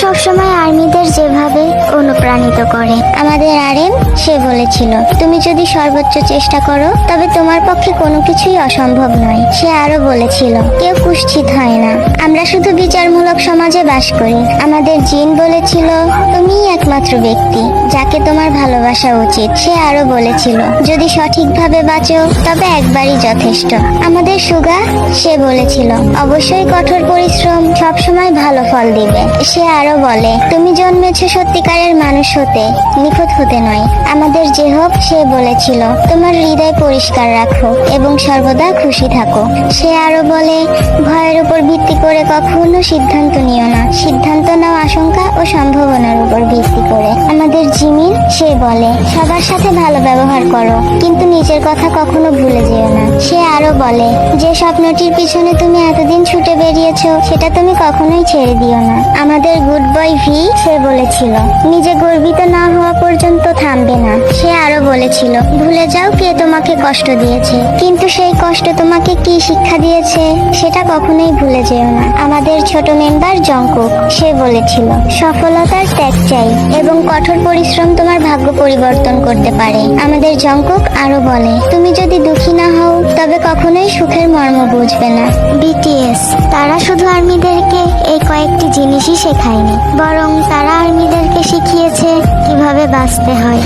সবসময় আর্মিদের যেভাবে অনুপ্রাণিত করে। আমাদের আরএম সে বলেছিল, তুমি যদি সর্বোচ্চ চেষ্টা করো তবে তোমার পক্ষে কোনো কিছুই অসম্ভব নয়। সে আরো বলেছিল, কেউ কুৎসিত হয় না, আমরা শুধু বিচারমূলক সমাজে বাস করি। আমাদের জিন বলেছিল, তুমিই একমাত্র ব্যক্তি যাকে তোমার ভালোবাসা উচিত। সে আরো বলেছিল, যদি সঠিকভাবে বাঁচো তবে একবারই যথেষ্ট। আমাদের সুগা সে বলেছিল, অবশ্যই কঠোর পরিশ্রম সবসময় ভালো ফল দিবে। সে আরো বলে, তুমি জন্মেছো সত্যিকারের মানুষ হতে, নিখুঁত হতে নয়। আমাদের জেহব সে বলেছিল, তোমার হৃদয় পরিষ্কার রাখো এবং সর্বদা খুশি থাকো। সে আরো বলে, ভয়ের উপর ভিত্তি করে কখনো সিদ্ধান্ত নিও না, সিদ্ধান্ত নাও আশঙ্কা ও সম্ভাবনার উপর ভিত্তি করে। আমাদের জিমিন সে বলে, সবার সাথে ভালো ব্যবহার করো, কিন্তু নিজের কথা কখনো ভুলে যেও না। সে আরো বলে, যে স্বপ্নটির পিছনে তুমি এতদিন ছুটে বেরিয়েছো সেটা তুমি কখনোই ছেড়ে দিও না। আমাদের গুড বয় ভি সে বলেছিল, নিজে গর্বিত না হওয়া পর্যন্ত থামবে না। সে আরো বলেছিল, ভুলে যাও কে তোমাকে কষ্ট দিয়েছে, কিন্তু সেই কষ্ট তোমাকে কি শিক্ষা দিয়েছে সেটা কখনোই ভুলে যেও না। আমাদের ছোট মেম্বার জংকুক সে বলেছিল, সফলতার ত্যাগ চাই এবং কঠোর পরিশ্রম তোমার ভাগ্য পরিবর্তন করতে পারে। আমাদের জংকুক আরো বলে, তুমি যদি দুঃখী না হও তবে কখনোই সুখের মর্ম বুঝবে না। বিটিএস তারা শুধু আর্মিদেরকে এই কয়েকটি জিনিসই শেখায়নি, বরং তারা আর্মিদেরকে শিখিয়েছে কিভাবে বাঁচতে হয়।